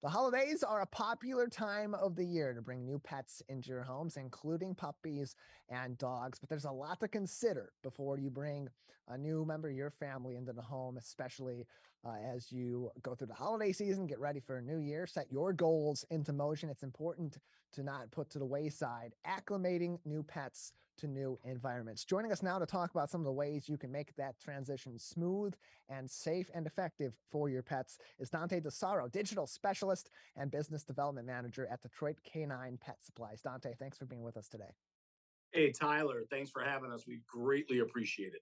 The holidays are a popular time of the year to bring new pets into your homes, including puppies and dogs. But there's a lot to consider before you bring a new member of your family into the home, especially as you go through the holiday season, get ready for a new year, set your goals into motion. It's important to not put to the wayside acclimating new pets to new environments. Joining us now to talk about some of the ways you can make that transition smooth and safe and effective for your pets is Dante Dasaro, digital specialist and business development manager at Detroit Canine Pet Supplies. Dante, thanks for being with us today. Hey, Tyler, thanks for having us. We greatly appreciate it.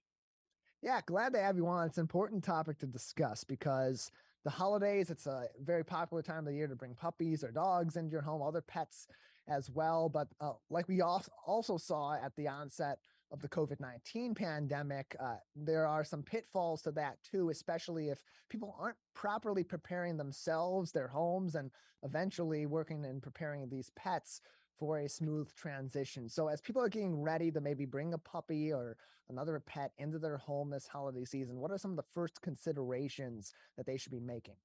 Yeah, glad to have you on. It's an important topic to discuss because the holidays, it's a very popular time of the year to bring puppies or dogs into your home, other pets as well. But like we also saw at the onset of the COVID-19 pandemic, there are some pitfalls to that too, especially if people aren't properly preparing themselves, their homes, and eventually working and preparing these pets for a smooth transition. So as people are getting ready to maybe bring a puppy or another pet into their home this holiday season, what are some of the first considerations that they should be making?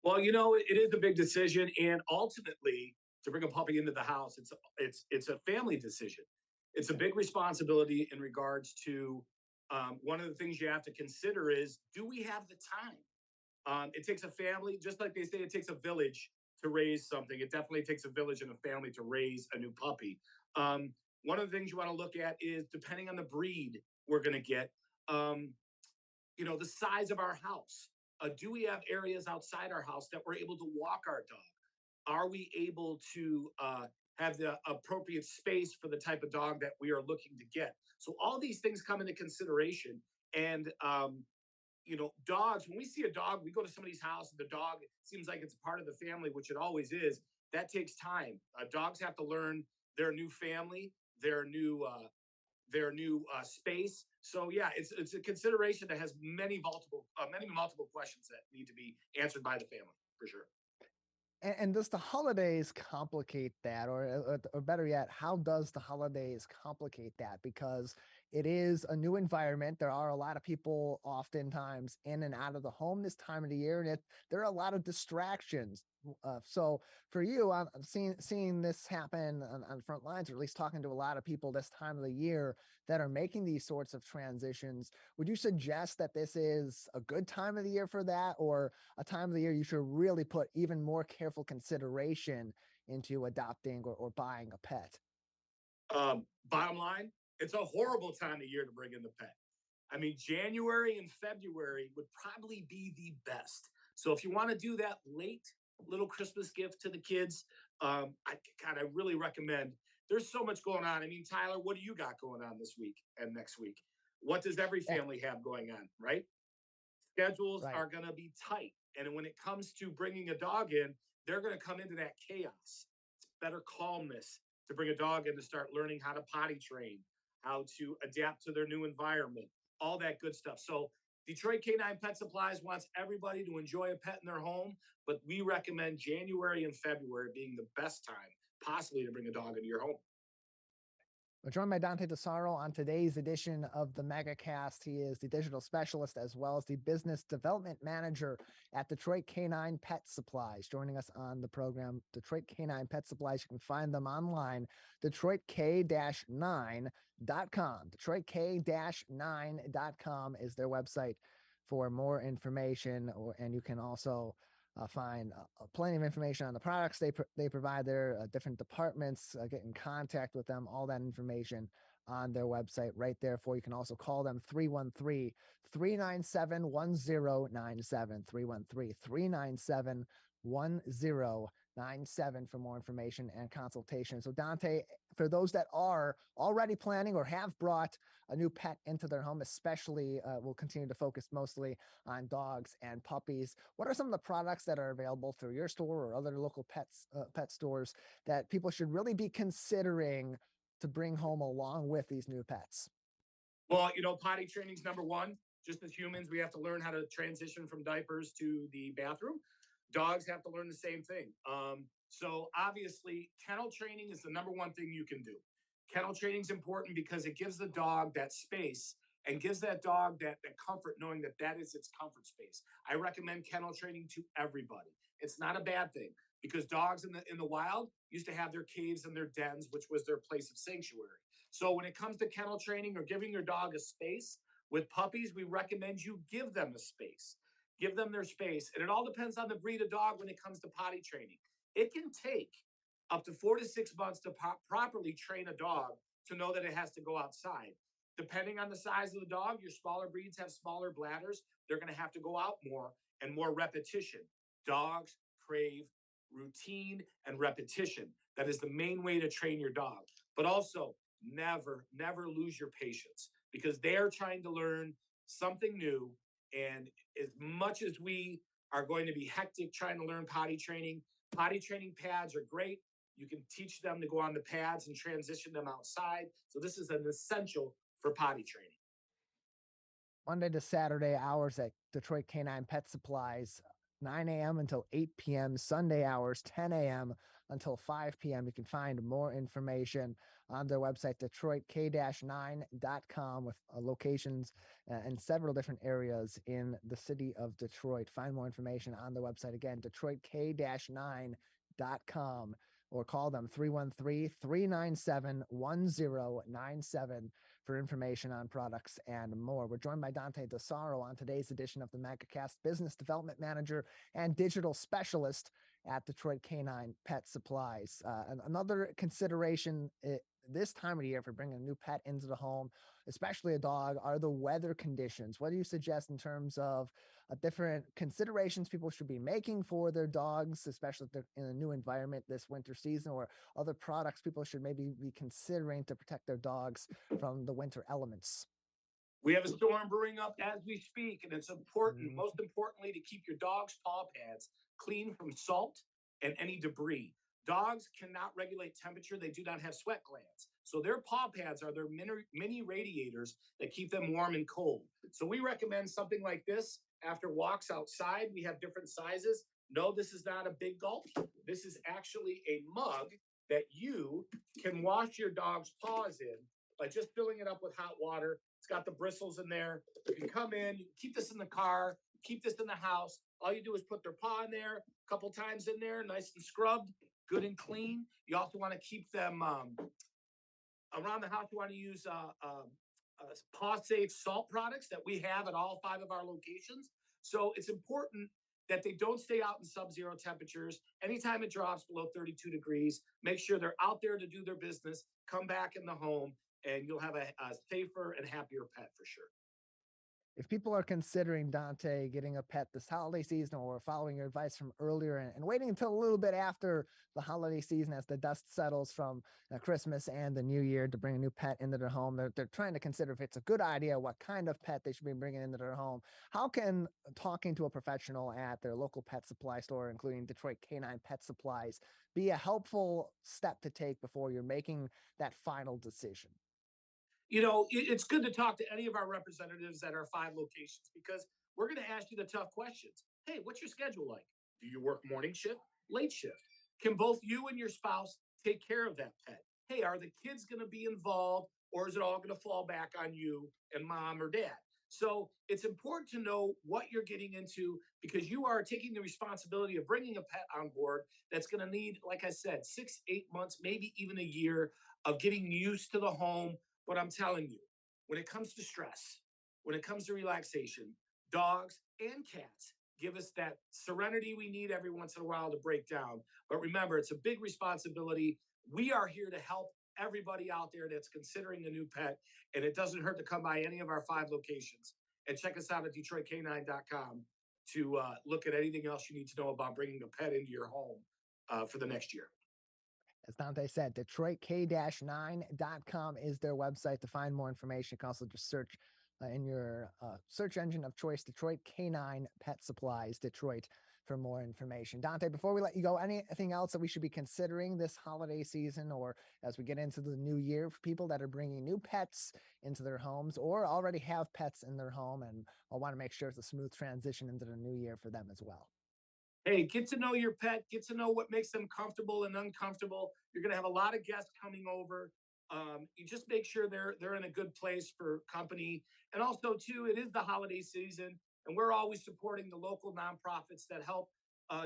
Well, it is a big decision, and ultimately, to bring a puppy into the house, it's a family decision. It's a big responsibility in regards to one of the things you have to consider is, do we have the time? It takes a family, just like they say, it takes a village to raise something. It definitely takes a village and a family to raise a new puppy. One of the things you want to look at is, depending on the breed we're going to get, um, the size of our house. Do we have areas outside our house that we're able to walk our dog? Are we able to have the appropriate space for the type of dog that we are looking to get? So all these things come into consideration. And dogs, when we see a dog, we go to somebody's house and the dog seems like it's a part of the family, which it always is. That takes time. Dogs have to learn their new family, their new space. So yeah, it's a consideration that has many multiple questions that need to be answered by the family for sure. And does the holidays complicate that, or better yet, how does the holidays complicate that? Because it is a new environment. There are a lot of people oftentimes in and out of the home this time of the year, and there are a lot of distractions. So for you, I'm seeing this happen on front lines, or at least talking to a lot of people this time of the year that are making these sorts of transitions. Would you suggest that this is a good time of the year for that, or a time of the year you should really put even more careful consideration into adopting or buying a pet? Bottom line, it's a horrible time of year to bring in the pet. I mean, January and February would probably be the best. So if you want to do that late little Christmas gift to the kids, I really recommend. There's so much going on. I mean, Tyler, what do you got going on this week and next week? What does every Yeah, family have going on, right? Schedules right. are going to be tight. And when it comes to bringing a dog in, they're going to come into that chaos. It's better calmness to bring a dog in to start learning how to potty train, how to adapt to their new environment, all that good stuff. So, Detroit Canine Pet Supplies wants everybody to enjoy a pet in their home, but we recommend January and February being the best time possibly to bring a dog into your home. We're joined by Dante Dasaro on today's edition of the Megacast. He is the digital specialist as well as the business development manager at Detroit Canine Pet Supplies. Joining us on the program, Detroit Canine Pet Supplies. You can find them online, DetroitK-9.com. DetroitK-9.com is their website for more information, and you can also find plenty of information on the products they provide their different departments, get in contact with them, all that information on their website right there for you. Can also call them 313-397-1097, 313-397-1097 for more information and consultation. So Dante, for those that are already planning or have brought a new pet into their home, especially we'll continue to focus mostly on dogs and puppies. What are some of the products that are available through your store or other local pet stores that people should really be considering to bring home along with these new pets? Well, potty training is number one. Just as humans, we have to learn how to transition from diapers to the bathroom. Dogs have to learn the same thing. So obviously, kennel training is the number one thing you can do. Kennel training is important because it gives the dog that space and gives that dog that comfort knowing that that is its comfort space. I recommend kennel training to everybody. It's not a bad thing because dogs in the wild used to have their caves and their dens, which was their place of sanctuary. So when it comes to kennel training or giving your dog a space, with puppies, we recommend you give them a space. Give them their space. And it all depends on the breed of dog when it comes to potty training. It can take up to 4 to 6 months to properly train a dog to know that it has to go outside. Depending on the size of the dog, your smaller breeds have smaller bladders. They're going to have to go out more and more repetition. Dogs crave routine and repetition. That is the main way to train your dog. But also, never lose your patience because they're trying to learn something new. And as much as we are going to be hectic trying to learn potty training pads are great. You can teach them to go on the pads and transition them outside. So this is an essential for potty training. Monday to Saturday hours at Detroit Canine Pet Supplies, 9 a.m. until 8 p.m. Sunday hours, 10 a.m. until 5 p.m. You can find more information on their website, detroit-9.com, with locations in several different areas in the city of Detroit. Find more information on their website. Again, detroit-9.com, or call them 313-397-1097 for information on products and more. We're joined by Dante Dasaro on today's edition of the Megacast, Business Development Manager and Digital Specialist at Detroit Canine Pet Supplies. Another consideration this time of the year for bringing a new pet into the home, especially a dog, are the weather conditions. What do you suggest in terms of different considerations people should be making for their dogs, especially if they're in a new environment this winter season, or other products people should maybe be considering to protect their dogs from the winter elements? We have a storm brewing up as we speak, and it's important, Mm. most importantly, to keep your dog's paw pads clean from salt and any debris. Dogs cannot regulate temperature, they do not have sweat glands. So their paw pads are their mini radiators that keep them warm and cold. So we recommend something like this after walks outside. We have different sizes. No, this is not a big gulp. This is actually a mug that you can wash your dog's paws in by just filling it up with hot water. It's got the bristles in there. You can come in, you can keep this in the car, keep this in the house. All you do is put their paw in there a couple times in there, nice and scrubbed, good and clean. You also want to keep them around the house. You want to use paw safe salt products that we have at all 5 of our locations. So it's important that they don't stay out in sub-zero temperatures. Anytime it drops below 32 degrees, make sure they're out there to do their business, come back in the home, and you'll have a safer and happier pet for sure. If people are considering, Dante, getting a pet this holiday season, or following your advice from earlier and waiting until a little bit after the holiday season as the dust settles from Christmas and the New Year to bring a new pet into their home, they're trying to consider if it's a good idea, what kind of pet they should be bringing into their home. How can talking to a professional at their local pet supply store, including Detroit Canine Pet Supplies, be a helpful step to take before you're making that final decision? It's good to talk to any of our representatives at our 5 locations because we're going to ask you the tough questions. Hey, what's your schedule like? Do you work morning shift, late shift? Can both you and your spouse take care of that pet? Hey, are the kids going to be involved, or is it all going to fall back on you and mom or dad? So it's important to know what you're getting into because you are taking the responsibility of bringing a pet on board that's going to need, like I said, 6, 8 months, maybe even a year of getting used to the home. But I'm telling you, when it comes to stress, when it comes to relaxation, dogs and cats give us that serenity we need every once in a while to break down. But remember, it's a big responsibility. We are here to help everybody out there that's considering a new pet, and it doesn't hurt to come by any of our 5 locations and check us out at DetroitK9.com to look at anything else you need to know about bringing a pet into your home for the next year. As Dante said, DetroitK-9.com is their website to find more information. You can also just search in your search engine of choice, Detroit Canine Pet Supplies, Detroit, for more information. Dante, before we let you go, anything else that we should be considering this holiday season, or as we get into the new year, for people that are bringing new pets into their homes or already have pets in their home and want to make sure it's a smooth transition into the new year for them as well? Hey, get to know your pet, get to know what makes them comfortable and uncomfortable. You're going to have a lot of guests coming over. You just make sure they're in a good place for company. And also, too, it is the holiday season, and we're always supporting the local nonprofits that help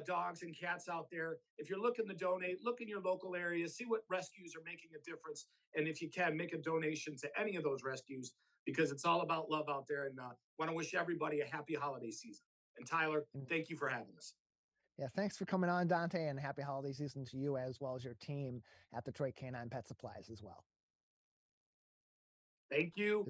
dogs and cats out there. If you're looking to donate, look in your local area, see what rescues are making a difference. And if you can, make a donation to any of those rescues because it's all about love out there. And want to wish everybody a happy holiday season. And Tyler, And thank you for having us. yeah, thanks for coming on, Dante, and happy holiday season to you as well as your team at Detroit Canine Pet Supplies as well. Thank you.